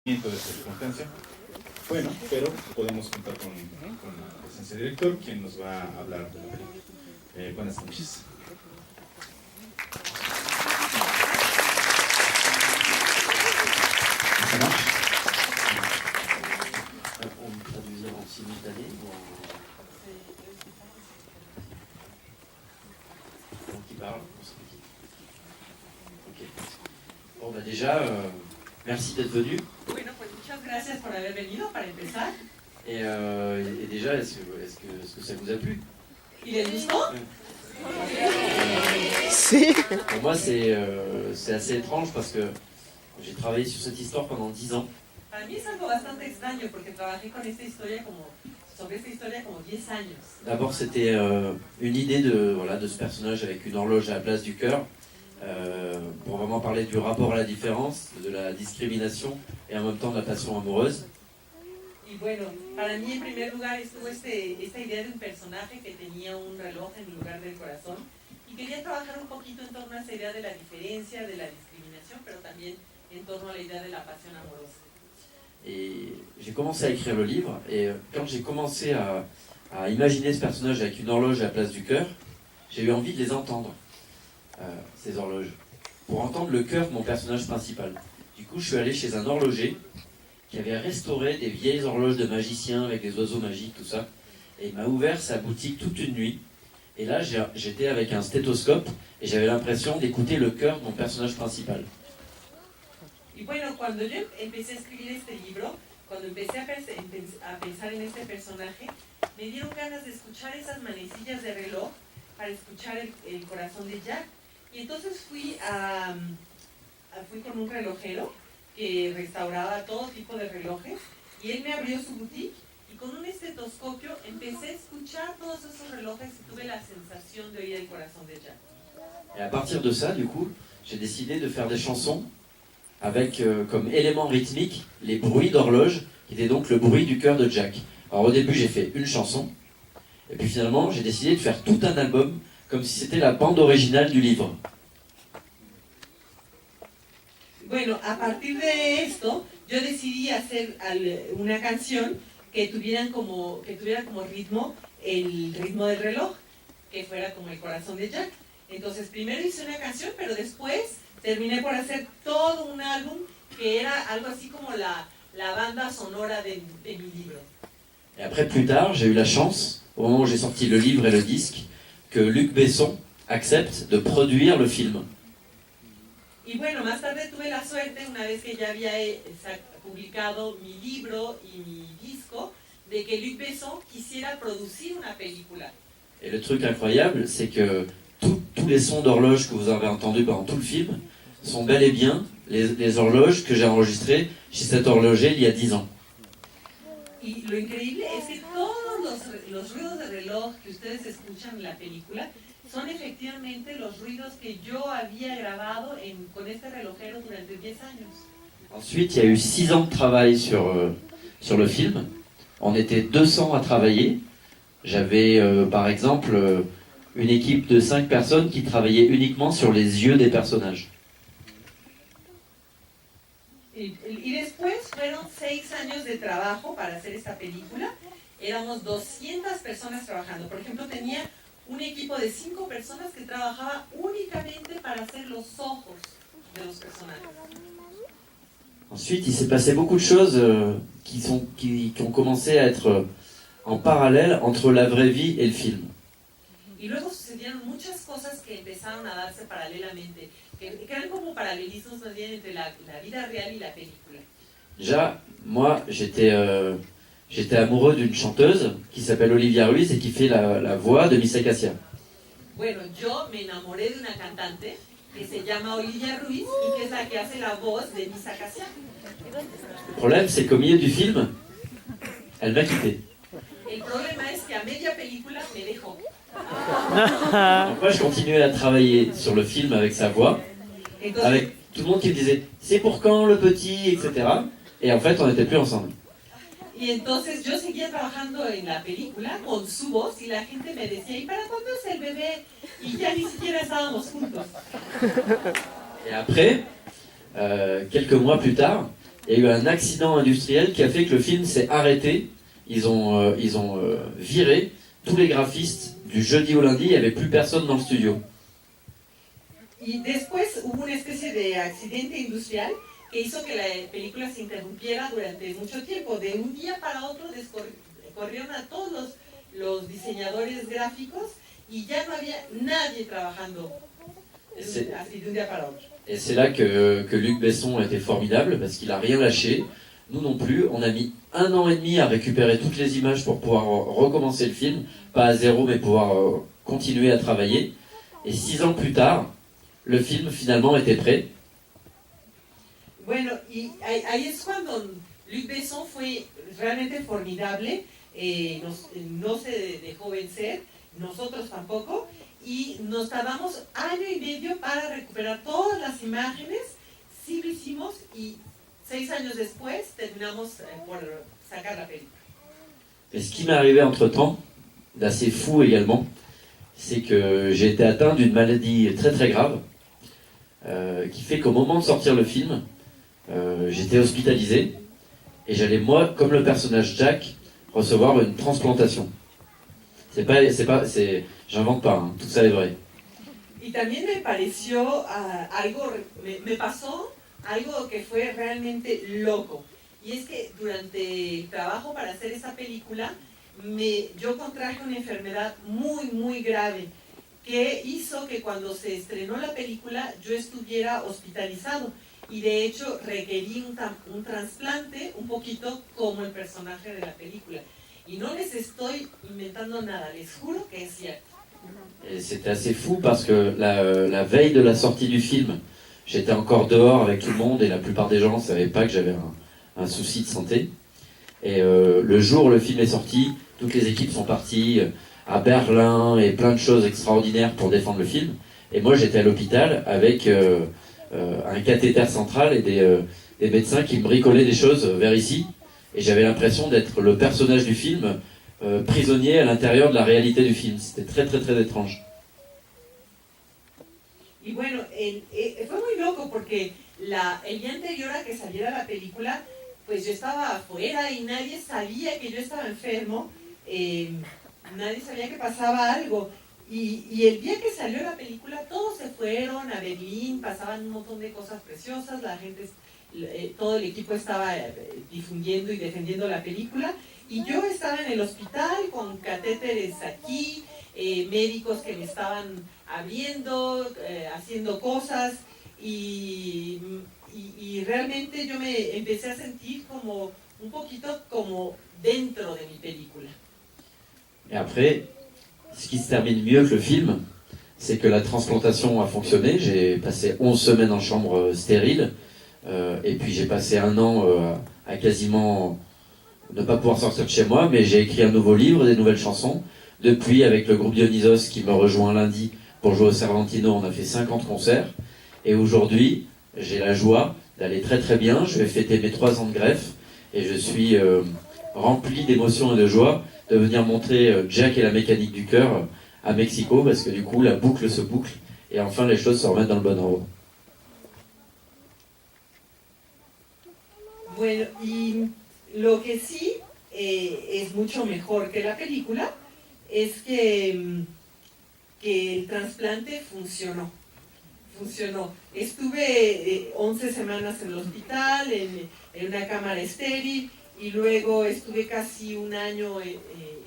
de circunstancia. Bueno, pero podemos contar con la presencia del director, quien nos va a hablar de la película. Buenas noches. Ça marche? On peut traduire en simultané ou en... qui parle on se dit. Ok. Bon, bah déjà, merci d'être venu. Bueno, pues muchas gracias por haber venido para empezar. Et déjà, est-ce que ça vous a plu? ¿Y les gustó? Si. Pour moi, c'est assez étrange parce que j'ai travaillé sur cette histoire pendant 10 ans. Para mí es algo bastante extraño porque trabajé con esta historia sobre esta historia como 10 años. D'abord, c'était une idée de ce personnage avec une horloge à la place du cœur, pour vraiment parler du rapport à la différence, de la discrimination et en même temps de la passion amoureuse. Y bueno, para mí en primer lugar estuvo esta idea de un personaje que tenía un reloj en lugar del corazón y quería trabajar un poquito en torno a esa idea de la diferencia, de la discriminación, pero también en torno a la idea de la pasión amorosa. Et j'ai commencé à écrire le livre, et quand j'ai commencé à imaginer ce personnage avec une horloge à la place du cœur, j'ai eu envie de les entendre, ces horloges, pour entendre le cœur de mon personnage principal. Du coup, je suis allé chez un horloger qui avait restauré des vieilles horloges de magicien avec des oiseaux magiques, tout ça, et il m'a ouvert sa boutique toute une nuit. Et là, j'étais avec un stéthoscope, et j'avais l'impression d'écouter le cœur de mon personnage principal. Y bueno, cuando yo empecé a escribir este libro, cuando empecé a pensar en este personaje, me dieron ganas de escuchar esas manecillas de reloj para escuchar el corazón de Jack. Y entonces fui con un relojero que restauraba todo tipo de relojes y él me abrió su boutique y con un estetoscopio empecé a escuchar todos esos relojes y tuve la sensación de oír el corazón de Jack. Et à partir de ça, du coup, j'ai décidé de faire des chansons avec comme élément rythmique les bruits d'horloge, qui étaient donc le bruit du cœur de Jack. Alors au début, j'ai fait une chanson, et puis finalement, j'ai décidé de faire tout un album, comme si c'était la bande originale du livre. Bueno, a partir de esto, yo decidí hacer una canción que tuviera como ritmo el ritmo del reloj, que fuera como el corazón de Jack. Entonces, primero hice una canción, pero después terminé por hacer todo un álbum que era algo así como la banda sonora de mi libro. Et après, plus tard, j'ai eu la chance, au moment où j'ai sorti le livre et le disque, que Luc Besson accepte de produire le film. Y bueno, más tarde tuve la suerte, una vez que ya había publicado mi libro y mi disco, de que Luc Besson quisiera producir una película. Et le truc incroyable, c'est que tous les sons d'horloge que vous avez entendus pendant tout le film sont bel et bien les horloges que j'ai enregistrées chez cet horloger il y a 10 ans. Y lo increíble es que todos los ruidos de reloj que ustedes escuchan en la película son efectivamente los ruidos que yo había grabado con este relojero durante 10 años. Ensuite, il y a eu 6 ans de travail sur le film. On était 200 à travailler. J'avais par exemple une équipe de 5 personnes qui travaillaient uniquement sur les yeux des personnages. Y después fueron 6 años de trabajo para hacer esta película. Éramos 200 personas trabajando. Por ejemplo, tenía un equipo de 5 personas que trabajaba únicamente para hacer los ojos de los personajes. Ensuite, il s'est passé beaucoup de choses qui ont commencé à être en parallèle entre la vraie vie et le film. Y luego sucedieron muchas cosas que empezaron a darse paralelamente, que eran como paralelismos más bien entre la vida real y la película. Déjà, moi, j'étais amoureux d'une chanteuse qui s'appelle Olivia Ruiz et qui fait la voix de Miss Acacia. Bueno, yo me enamoré de una cantante que se llama Olivia Ruiz y que es la que hace la voz de Miss Acacia. Le problème, c'est qu'au milieu du film, elle m'a quitté. El problema es que a media película me dejó. Donc moi, je continuais à travailler sur le film avec sa voix, Entonces, avec tout le monde qui me disait « c'est pour quand le petit ?» etc. Et en fait, on n'était plus ensemble. y entonces yo seguía trabajando en la película con su voz y la gente me decía, ¿y para cuándo es el bebé? Y ya ni siquiera estábamos juntos. Et après, quelques mois plus tard, il y a eu un accident industriel qui a fait que le film s'est arrêté. Ils ont viré tous les graphistes du jeudi au lundi, il n'y avait plus personne dans le studio. Y después hubo una especie de accidente industrial que hizo que la película se interrumpiera durante mucho tiempo. De un día para otro corrieron a todos los diseñadores gráficos y ya no había nadie trabajando así de un día para otro. Et c'est là que Luc Besson a été formidable, parce qu'il n'a rien lâché. Nous non plus, on a mis 1 an et demi à récupérer toutes les images pour pouvoir recommencer le film, pas à zéro, mais pouvoir continuer à travailler. Et 6 ans plus tard, le film finalement était prêt. Bueno, y ahí es cuando Luc Besson fue realmente formidable, no se dejó vencer, nosotros tampoco, y nos tardamos 1 año y medio para recuperar todas las imágenes, sí lo hicimos, y 6 años después terminamos por sacar la película. Et ce qui m'est arrivé entre-temps, d'assez fou également, c'est que j'ai été atteint d'une maladie très très grave, qui fait qu'au moment de sortir le film, j'étais hospitalisé, et j'allais moi, comme le personnage Jack, recevoir une transplantation. J'invente pas, hein, tout ça est vrai. Y también me pareció me pasó algo que fue realmente loco. Y es que durante el trabajo para hacer esa película, yo contraje una enfermedad muy grave que hizo que cuando se estrenó la película yo estuviera hospitalizado. Y de hecho requerí un trasplante un poquito como el personaje de la película. Y no les estoy inventando nada, les juro que es cierto. Et c'était assez fou parce que la veille de la sortie du film, j'étais encore dehors avec tout le monde et la plupart des gens ne savaient pas que j'avais un souci de santé. Et le jour où le film est sorti, toutes les équipes sont parties à Berlin et plein de choses extraordinaires pour défendre le film. Et moi j'étais à l'hôpital avec un cathéter central et des médecins qui me bricolaient des choses vers ici. Et j'avais l'impression d'être le personnage du film, prisonnier à l'intérieur de la réalité du film. C'était très très très étrange. Y bueno, fue muy loco porque el día anterior a que saliera la película, pues yo estaba afuera y nadie sabía que yo estaba enfermo, nadie sabía que pasaba algo. Y el día que salió la película, todos se fueron a Berlín, pasaban un montón de cosas preciosas, la gente, todo el equipo estaba difundiendo y defendiendo la película, y yo estaba en el hospital con catéteres aquí, médicos que me estaban abriendo, haciendo cosas, y realmente yo me empecé a sentir como un poquito como dentro de mi película. Et après, ce qui se termine mieux que le film, c'est que la transplantation a fonctionné. J'ai passé 11 semaines en chambre stérile, et puis j'ai passé 1 an à quasiment ne pas pouvoir sortir de chez moi, mais j'ai écrit un nouveau livre, des nouvelles chansons. Depuis, avec le groupe Dionysos qui me rejoint lundi pour jouer au Cervantino, on a fait 50 concerts. Et aujourd'hui, j'ai la joie d'aller très très bien. Je vais fêter mes 3 ans de greffe et je suis rempli d'émotions et de joie de venir montrer Jack et la mécanique du cœur à Mexico, parce que du coup la boucle se boucle et enfin les choses se remettent dans le bon ordre. Bueno, y lo que sí es mucho mejor que la película es que el trasplante funcionó. Estuve 11 semanas en el hospital, en una cámara estéril, y luego estuve casi 1 año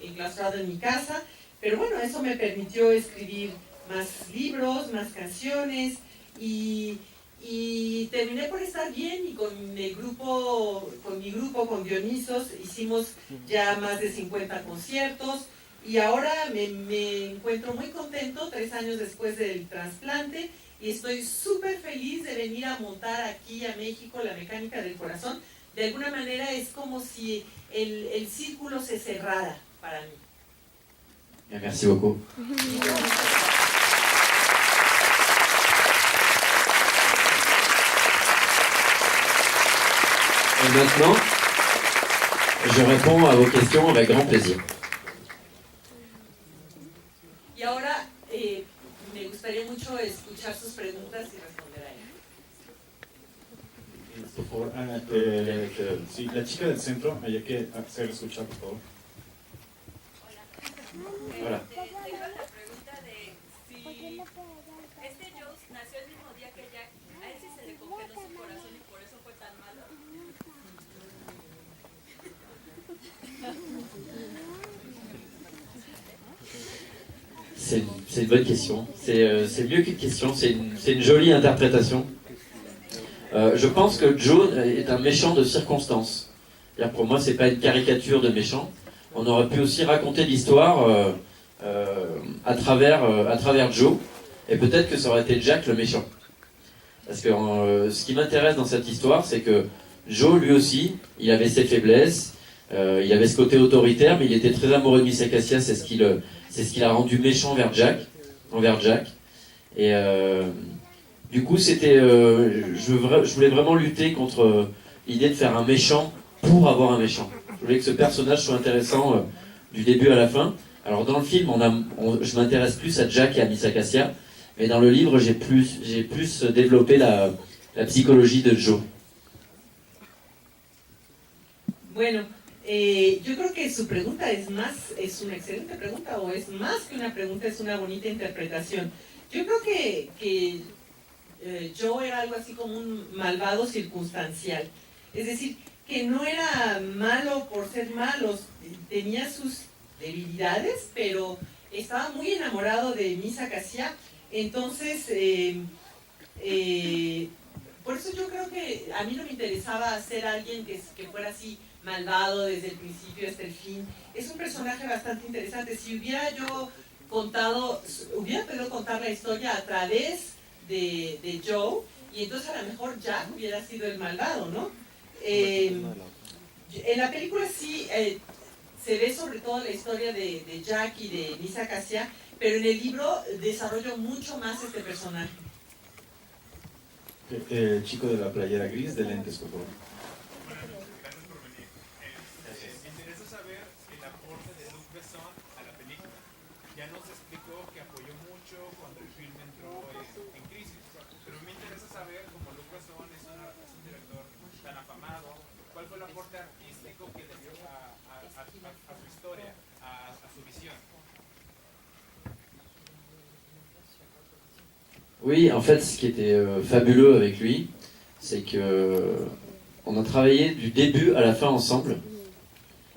enclaustrado en mi casa, pero bueno, eso me permitió escribir más libros, más canciones, y terminé por estar bien, y con mi grupo, con Dionysos, hicimos ya más de 50 conciertos, y ahora me encuentro muy contento 3 años después del trasplante, y estoy súper feliz de venir a montar aquí a México la mecánica del corazón. De alguna manera es como si el círculo se cerrara para mí. Merci beaucoup. Et maintenant, je réponds à vos questions avec grand plaisir. Y ahora me gustaría mucho escuchar sus preguntas y responder a ellas. Por favor, Ana, sí, la chica del centro, hay que hacer escuchar, por favor. Hola. Tengo la pregunta de si este Joe nació el mismo día que Jack, a él sí se le congeló su corazón y por eso fue tan malo. C'est une bonne question. C'est mieux qu'une question, c'est une jolie interprétation. Je pense que Joe est un méchant de circonstance. C'est-à-dire, pour moi, c'est pas une caricature de méchant. On aurait pu aussi raconter l'histoire à travers Joe, et peut-être que ça aurait été Jack le méchant. Parce que ce qui m'intéresse dans cette histoire, c'est que Joe, lui aussi, il avait ses faiblesses, il avait ce côté autoritaire, mais il était très amoureux de Miss Acacia, c'est ce qui l'a rendu méchant envers Jack. Et du coup, je voulais vraiment lutter contre l'idée de faire un méchant pour avoir un méchant. Je voulais que ce personnage soit intéressant du début à la fin. Alors dans le film, je m'intéresse plus à Jack et à Miss Acacia, mais dans le livre, j'ai plus développé la psychologie de Joe. Bueno, yo creo que su pregunta es una excelente pregunta, o es más que una pregunta, es una bonita interpretación. Yo creo que Joe era algo así como un malvado circunstancial. Es decir, que no era malo por ser malo, tenía sus debilidades, pero estaba muy enamorado de Miss Acacia. Entonces, por eso yo creo que a mí no me interesaba ser alguien que fuera así malvado desde el principio hasta el fin. Es un personaje bastante interesante. Si hubiera yo hubiera podido contar la historia a través de Joe, y entonces a lo mejor Jack hubiera sido el malvado, ¿no? En la película sí se ve sobre todo la historia de Jack y de Miss Acacia, pero en el libro desarrollo mucho más este personaje. El chico de la playera gris de lentes, por favor. Gracias por venir. Me interesa saber el aporte de Luc Besson a la película. Ya nos explicó que apoyó mucho cuando el film entró en crisis, pero me interesa saber, como Luc Besson es un director tan afamado, ¿cuál fue el aporte artístico que le dio a su historia, a su visión? Oui, en fait, ce qui était fabuleux avec lui, c'est que on a travaillé du début à la fin ensemble,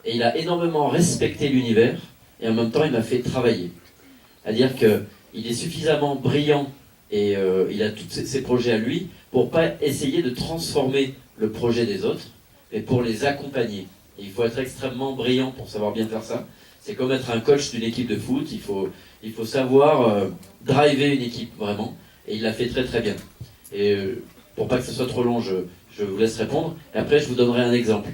et il a énormément respecté l'univers, et en même temps, il m'a fait travailler. C'est-à-dire qu'il est suffisamment brillant, et il a tous ses projets à lui, pour pas essayer de transformer le projet des autres, mais pour les accompagner. Et il faut être extrêmement brillant pour savoir bien faire ça. C'est comme être un coach d'une équipe de foot, il faut savoir driver une équipe, vraiment. Et il l'a fait très très bien. Et pour pas que ce soit trop long, je vous laisse répondre. Et après, je vous donnerai un exemple.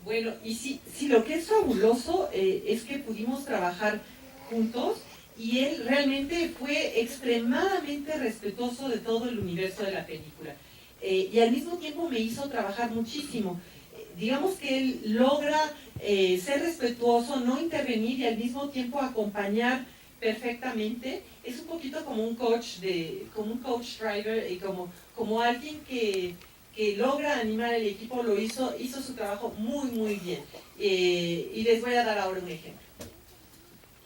Bueno, y sí, lo que es fabuloso es que pudimos trabajar juntos y él realmente fue extremadamente respetuoso de todo el universo de la película. Y al mismo tiempo me hizo trabajar muchísimo. Digamos que él logra ser respetuoso, no intervenir y al mismo tiempo acompañar perfectamente. Es un poquito como un coach driver y como alguien que logra animar al equipo, hizo su trabajo muy muy bien. Y les voy a dar ahora un ejemplo.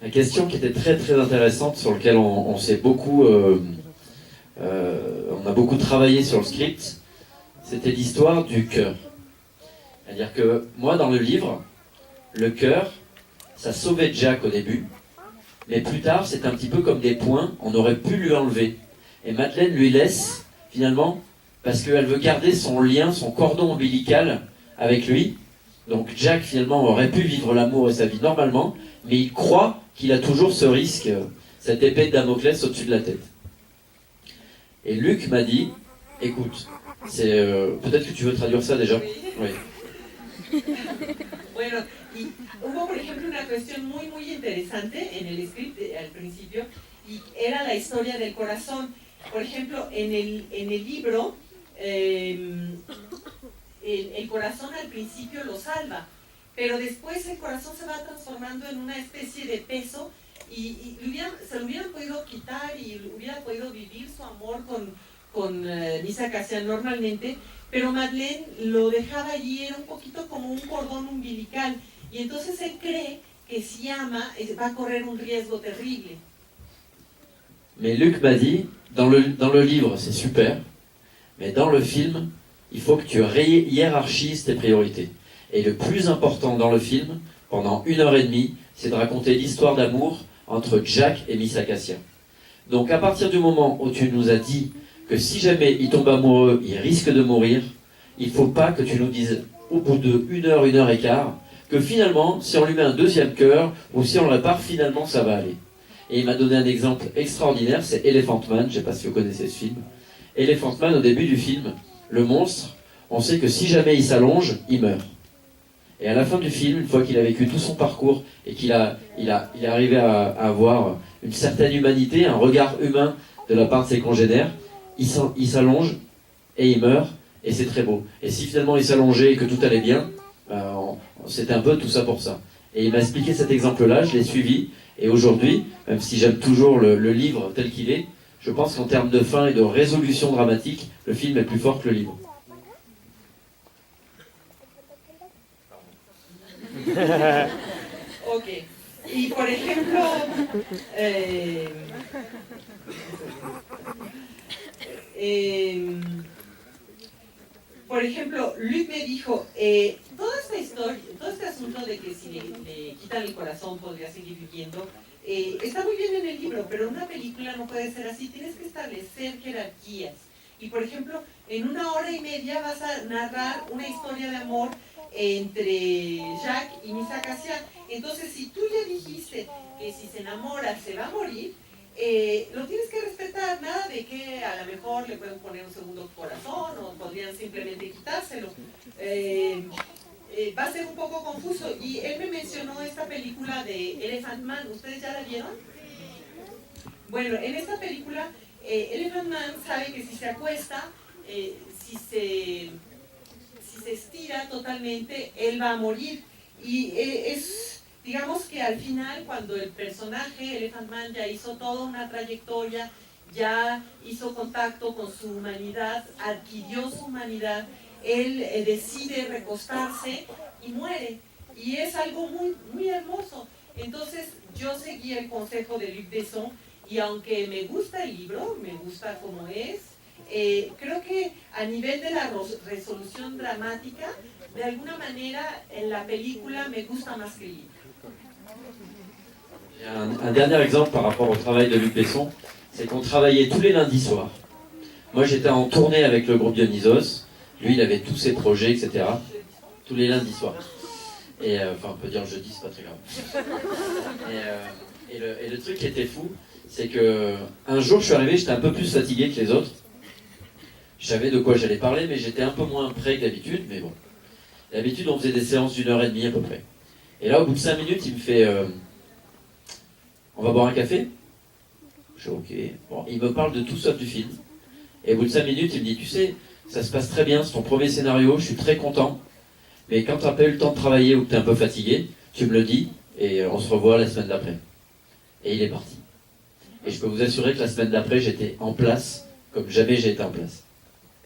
La question qui était très très intéressante, sur laquelle on s'est beaucoup, on a beaucoup travaillé sur le script, c'était l'histoire du cœur. C'est-à-dire que moi, dans le livre, le cœur, ça sauvait Jack au début, mais plus tard, c'est un petit peu comme des points, on aurait pu lui enlever. Et Madeleine lui laisse, finalement, parce qu'elle veut garder son lien, son cordon ombilical avec lui. Donc Jack, finalement, aurait pu vivre l'amour et sa vie normalement, mais il croit qu'il a toujours ce risque, cette épée de Damoclès au-dessus de la tête. Et Luc m'a dit, écoute, peut-être que tu veux traduire ça déjà. Oui. Bueno, y hubo por ejemplo una cuestión muy muy interesante en el script al principio, y era la historia del corazón. Por ejemplo, en el libro, el corazón al principio lo salva, pero después el corazón se va transformando en una especie de peso y se lo hubieran podido quitar y hubiera podido vivir su amor con con Misa Cassian normalmente, pero Madeleine lo dejaba allí, era un poquito como un cordón umbilical, y entonces él cree que si ama va a correr un riesgo terrible. Mais Luc m'a dit, dans le livre c'est super, mais dans le film, il faut que tu hiérarchises tes priorités. Et le plus important dans le film, pendant 1h30, c'est de raconter l'histoire d'amour entre Jack et Misa Cassian. Donc à partir du moment où tu nous as dit que si jamais il tombe amoureux, il risque de mourir, il ne faut pas que tu nous dises au bout de 1 heure et quart, que finalement, si on lui met un deuxième cœur, ou si on le répare, finalement ça va aller. Et il m'a donné un exemple extraordinaire, c'est Elephant Man, je ne sais pas si vous connaissez ce film. Elephant Man, au début du film, le monstre, on sait que si jamais il s'allonge, il meurt. Et à la fin du film, une fois qu'il a vécu tout son parcours et qu'il est arrivé à avoir une certaine humanité, un regard humain de la part de ses congénères, il s'allonge et il meurt, et c'est très beau. Et si finalement il s'allongeait et que tout allait bien, c'était un peu tout ça pour ça. Et il m'a expliqué cet exemple-là, je l'ai suivi, et aujourd'hui, même si j'aime toujours le livre tel qu'il est, je pense qu'en termes de fin et de résolution dramatique, le film est plus fort que le livre. Ok. Y por ejemplo, por ejemplo, Luc me dijo, toda esta historia, todo este asunto de que si le quitan el corazón podría seguir viviendo, está muy bien en el libro, pero en una película no puede ser así, tienes que establecer jerarquías. Y por ejemplo, en 1 hora y media vas a narrar una historia de amor entre Jack y Misa Cassian. Entonces, si tú ya dijiste que si se enamora se va a morir, lo tienes que respetar, nada de que a lo mejor le pueden poner un segundo corazón o podrían simplemente quitárselo. Va a ser un poco confuso. Y él me mencionó esta película de Elephant Man, ¿ustedes ya la vieron? Bueno, en esta película, Elephant Man sabe que si se acuesta, si se estira totalmente, él va a morir. Y digamos que al final, cuando el personaje, Elephant Man, ya hizo toda una trayectoria, ya hizo contacto con su humanidad, adquirió su humanidad, él decide recostarse y muere. Y es algo muy, muy hermoso. Entonces, yo seguí el consejo de Luc Besson, y aunque me gusta el libro, me gusta como es, creo que a nivel de la resolución dramática, de alguna manera en la película me gusta más que el libro. Un dernier exemple par rapport au travail de Luc Besson, c'est qu'on travaillait tous les lundis soirs. Moi j'étais en tournée avec le groupe Dionysos, lui il avait tous ses projets, etc. Tous les lundis soirs. Et enfin on peut dire jeudi, c'est pas très grave. Et le truc qui était fou, c'est que un jour je suis arrivé, j'étais un peu plus fatigué que les autres. Je savais de quoi j'allais parler, mais j'étais un peu moins prêt que d'habitude, mais bon. D'habitude, on faisait des séances d'1 heure et demie à peu près. Et là, au bout de 5 minutes, il me fait on va boire un café? Je dis ok. Bon, il me parle de tout sauf du film. Et au bout de 5 minutes, il me dit tu sais, ça se passe très bien, c'est ton premier scénario, je suis très content. Mais quand tu n'as pas eu le temps de travailler ou que tu es un peu fatigué, tu me le dis et on se revoit la semaine d'après. Et il est parti. Et je peux vous assurer que la semaine d'après, j'étais en place comme jamais j'ai été en place.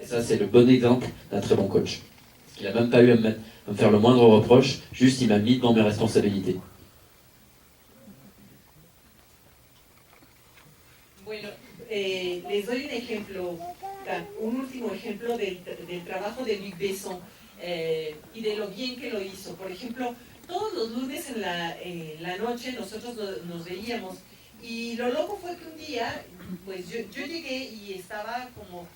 Et ça, c'est le bon exemple d'un très bon coach. Il n'a même pas eu à me faire le moindre reproche, juste il m'a mis dans mes responsabilités. Bueno, les doy un último ejemplo del trabajo de Luc Besson y de lo bien que lo hizo. Por ejemplo, todos los lunes en la noche nosotros nos veíamos, y lo loco fue que un día, pues yo llegué y estaba como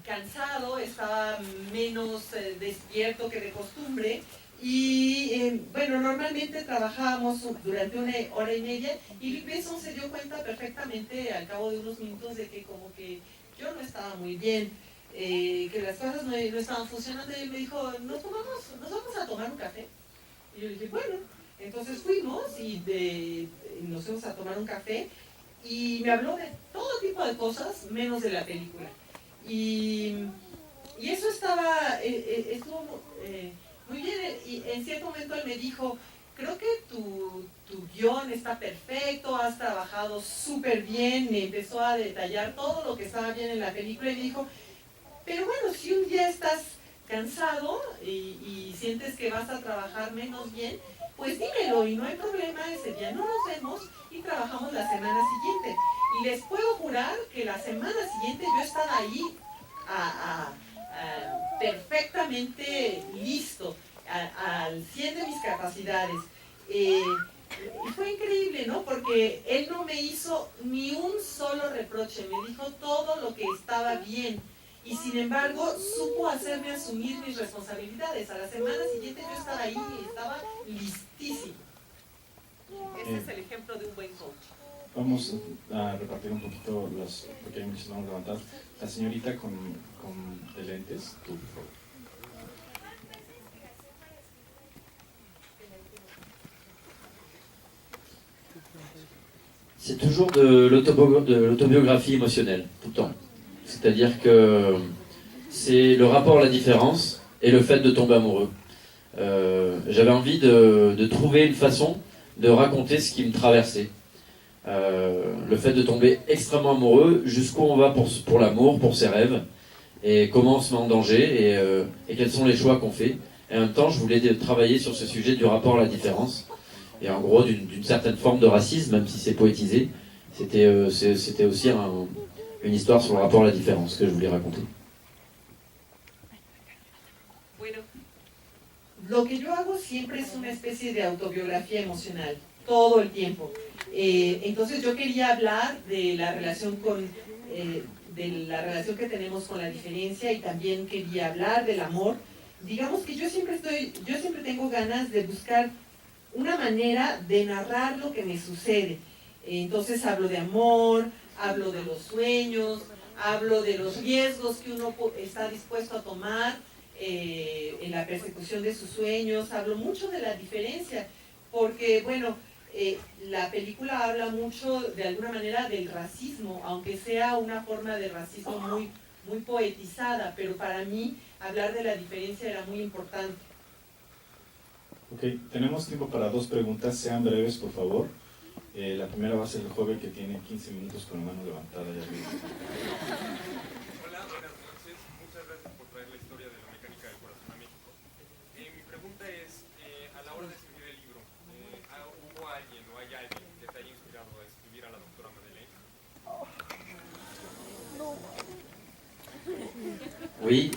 cansado, estaba menos despierto que de costumbre, y bueno, normalmente trabajábamos durante 1 hora y media, y Luc Besson se dio cuenta perfectamente al cabo de unos minutos de que como que yo no estaba muy bien, que las cosas no estaban funcionando, y él me dijo, nos vamos a tomar un café. Y yo le dije, bueno, entonces fuimos y nos fuimos a tomar un café, y me habló de todo tipo de cosas menos de la película. Y eso estuvo muy bien, y en cierto momento él me dijo, creo que tu guión está perfecto, has trabajado súper bien, me empezó a detallar todo lo que estaba bien en la película y me dijo, pero bueno, si un día estás cansado y sientes que vas a trabajar menos bien, pues dímelo y no hay problema, ese día no nos vemos y trabajamos la semana siguiente. Y les puedo jurar que la semana siguiente yo estaba ahí perfectamente listo, al 100 de mis capacidades. Y fue increíble, ¿no? Porque él no me hizo ni un solo reproche, me dijo todo lo que estaba bien. Y sin embargo, supo hacerme asumir mis responsabilidades. A la semana siguiente yo estaba ahí y estaba listísimo. Ese es el ejemplo de un buen coach. Vamos a repartir un poquito porque hay muchas manos levantadas. La señorita con de lentes, tú, por favor. C'est toujours de l'autobiographie émotionnelle, tout le temps. C'est-à-dire que c'est le rapport à la différence et le fait de tomber amoureux. J'avais envie de trouver une façon de raconter ce qui me traversait. Le fait de tomber extrêmement amoureux, jusqu'où on va pour l'amour, pour ses rêves, et comment on se met en danger, et quels sont les choix qu'on fait. Et en même temps, je voulais travailler sur ce sujet du rapport à la différence, et en gros d'une certaine forme de racisme, même si c'est poétisé. C'était aussi une histoire sur le rapport à la différence que je voulais raconter. Bueno, lo que yo hago siempre es una especie de autobiografía emocional, todo el tiempo. Entonces yo quería hablar de la relación de la relación que tenemos con la diferencia y también quería hablar del amor. Digamos que yo siempre tengo ganas de buscar una manera de narrar lo que me sucede. Entonces hablo de amor, hablo de los sueños, hablo de los riesgos que uno está dispuesto a tomar en la persecución de sus sueños, hablo mucho de la diferencia, porque bueno, la película habla mucho de alguna manera del racismo, aunque sea una forma de racismo muy poetizada, pero para mí hablar de la diferencia era muy importante. Ok, tenemos tiempo para 2 preguntas, sean breves por favor. La primera va a ser el joven que tiene 15 minutos con la mano levantada allá arriba. Hola, buenas noches. Muchas gracias por traer la historia de la mecánica del corazón a México. Mi pregunta es, a la hora de escribir el libro, ¿hubo alguien o hay alguien que te haya inspirado a escribir a la doctora Madeleine? Oui,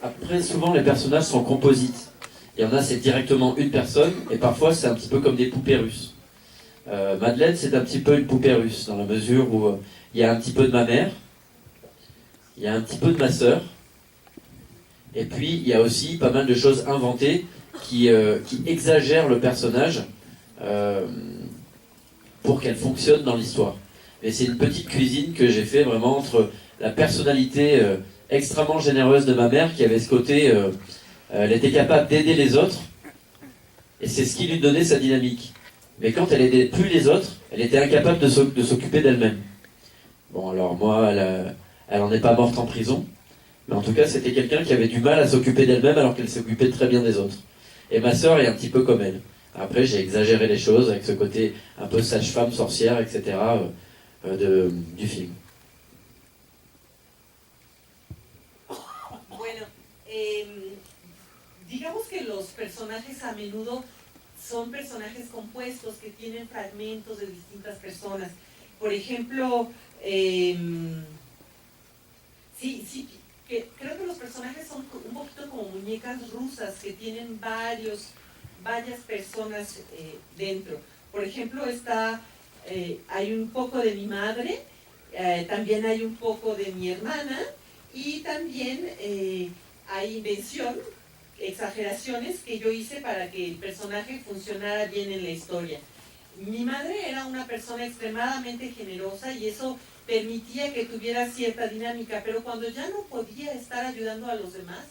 après souvent les personnages sont composites. Il y en a c'est directement une personne et parfois c'est un petit peu comme des poupées russes. Madeleine c'est un petit peu une poupée russe dans la mesure où il y a un petit peu de ma mère, il y a un petit peu de ma sœur et puis il y a aussi pas mal de choses inventées qui exagèrent le personnage pour qu'elle fonctionne dans l'histoire. Mais c'est une petite cuisine que j'ai fait vraiment entre la personnalité extrêmement généreuse de ma mère qui avait ce côté, elle était capable d'aider les autres et c'est ce qui lui donnait sa dynamique. Mais quand elle aidait plus les autres, elle était incapable de s'occuper d'elle-même. Bon alors moi, elle en est pas morte en prison, mais en tout cas c'était quelqu'un qui avait du mal à s'occuper d'elle-même alors qu'elle s'occupait très bien des autres. Et ma sœur est un petit peu comme elle. Après j'ai exagéré les choses avec ce côté un peu sage-femme, sorcière, etc. Du film. Digamos que los personajes a menudo son personajes compuestos que tienen fragmentos de distintas personas. Por ejemplo, creo que los personajes son un poquito como muñecas rusas que tienen varias personas dentro. Por ejemplo, hay un poco de mi madre, también hay un poco de mi hermana y también hay invención, exageraciones que yo hice para que el personaje funcionara bien en la historia. Mi madre era una persona extremadamente generosa y eso permitía que tuviera cierta dinámica, pero cuando ya no podía estar ayudando a los demás,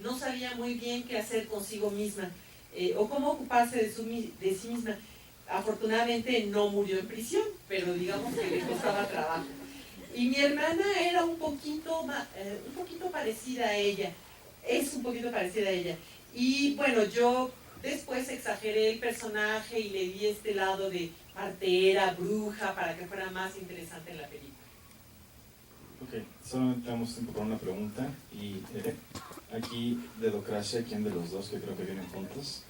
no sabía muy bien qué hacer consigo misma o cómo ocuparse de sí misma. Afortunadamente no murió en prisión, pero digamos que le costaba trabajo. Y mi hermana era un poquito parecida a ella. Es un poquito parecida a ella. Y bueno, yo después exageré el personaje y le di este lado de partera, bruja, para que fuera más interesante en la película. Ok, solamente tenemos tiempo para una pregunta. Y aquí, Dedocracia, ¿quién de los dos que creo que vienen juntos?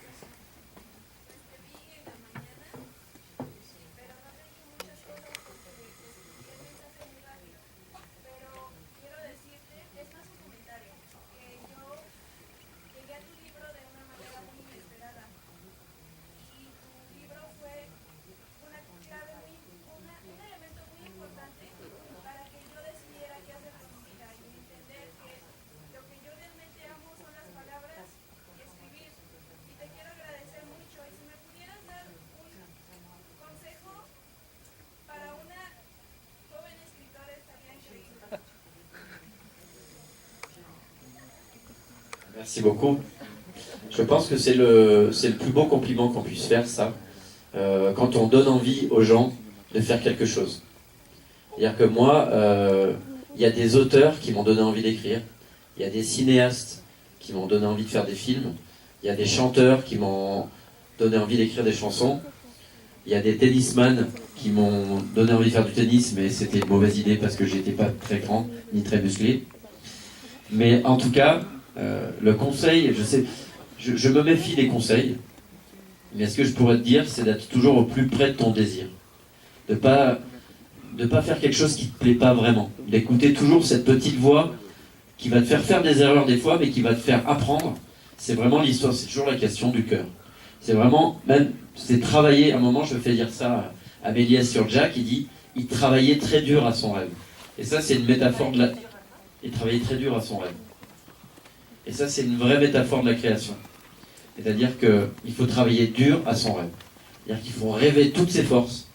Merci beaucoup. Je pense que c'est le plus beau compliment qu'on puisse faire, ça, quand on donne envie aux gens de faire quelque chose. C'est-à-dire que moi, il y a des auteurs qui m'ont donné envie d'écrire, il y a des cinéastes qui m'ont donné envie de faire des films, il y a des chanteurs qui m'ont donné envie d'écrire des chansons, il y a des tennisman qui m'ont donné envie de faire du tennis, mais c'était une mauvaise idée parce que j'étais pas très grand ni très musclé. Mais en tout cas, le conseil, je me méfie des conseils, mais ce que je pourrais te dire, c'est d'être toujours au plus près de ton désir. De pas faire quelque chose qui te plaît pas vraiment. D'écouter toujours cette petite voix qui va te faire des erreurs des fois, mais qui va te faire apprendre. C'est vraiment l'histoire, c'est toujours la question du cœur. C'est vraiment, même, c'est travailler, à un moment, je fais dire ça à Méliès sur Jack, il dit, il travaillait très dur à son rêve. Et ça, c'est une métaphore de la... Il travaillait très dur à son rêve. Et ça, c'est une vraie métaphore de la création. C'est-à-dire qu'il faut travailler dur à son rêve. C'est-à-dire qu'il faut rêver toutes ses forces.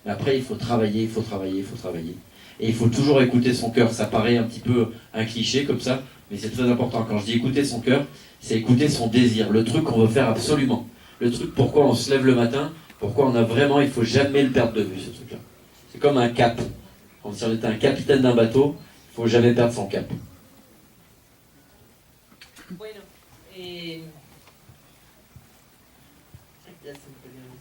Mais après, il faut travailler, il faut travailler, il faut travailler. Et il faut toujours écouter son cœur. Ça paraît un petit peu un cliché comme ça, mais c'est très important. Quand je dis écouter son cœur, c'est écouter son désir. Le truc qu'on veut faire absolument. Le truc pourquoi on se lève le matin, pourquoi on a vraiment, il faut jamais le perdre de vue, ce truc-là. C'est comme un cap. Comme si on était un capitaine d'un bateau, il faut jamais perdre son cap. Bueno, ya se me perdieron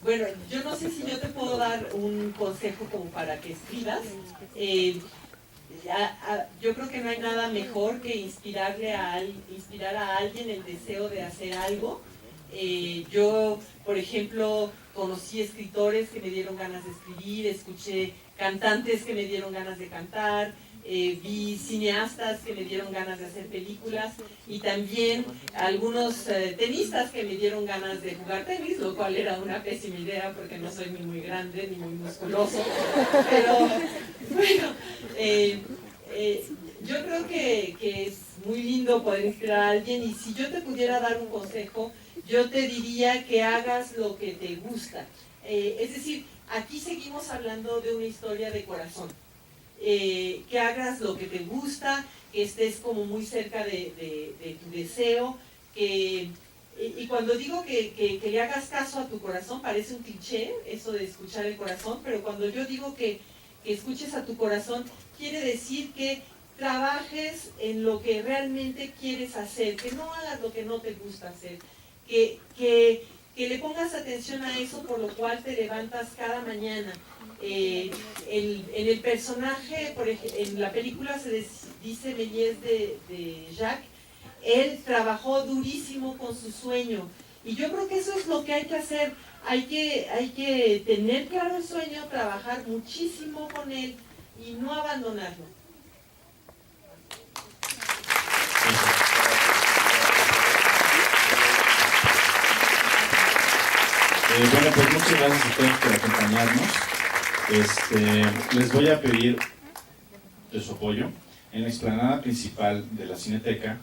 bueno, yo no sé si yo te puedo dar un consejo como para que escribas. Yo creo que no hay nada mejor que inspirar a alguien el deseo de hacer algo. Yo, por ejemplo, conocí escritores que me dieron ganas de escribir, escuché cantantes que me dieron ganas de cantar, vi cineastas que me dieron ganas de hacer películas y también algunos tenistas que me dieron ganas de jugar tenis, lo cual era una pésima idea porque no soy ni muy grande ni muy musculoso, pero bueno, yo creo que es muy lindo poder inspirar a alguien y si yo te pudiera dar un consejo, yo te diría que hagas lo que te gusta. Es decir, aquí seguimos hablando de una historia de corazón. Que hagas lo que te gusta, que estés como muy cerca de tu deseo, y cuando digo que le hagas caso a tu corazón, parece un cliché, eso de escuchar el corazón, pero cuando yo digo que escuches a tu corazón, quiere decir que trabajes en lo que realmente quieres hacer, que no hagas lo que no te gusta hacer, que le pongas atención a eso por lo cual te levantas cada mañana. En el personaje, en la película se dice Méliès de Jacques, él trabajó durísimo con su sueño y yo creo que eso es lo que hay que hacer, hay que tener claro el sueño, trabajar muchísimo con él y no abandonarlo. Bueno, pues muchas gracias a todos por acompañarnos. Les voy a pedir de su apoyo. En la explanada principal de la Cineteca,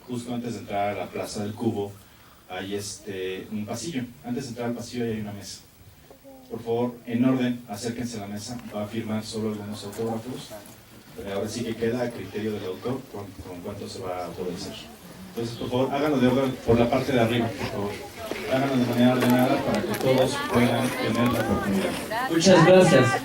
justo antes de entrar a la Plaza del Cubo, hay un pasillo. Antes de entrar al pasillo hay una mesa. Por favor, en orden, acérquense a la mesa. Va a firmar solo algunos autógrafos. Ahora sí que queda a criterio del autor con cuánto se va a poder hacer. Entonces, por favor, háganlo de orden por la parte de arriba, por favor. Háganlo de manera ordenada para que todos puedan tener la oportunidad. Muchas gracias.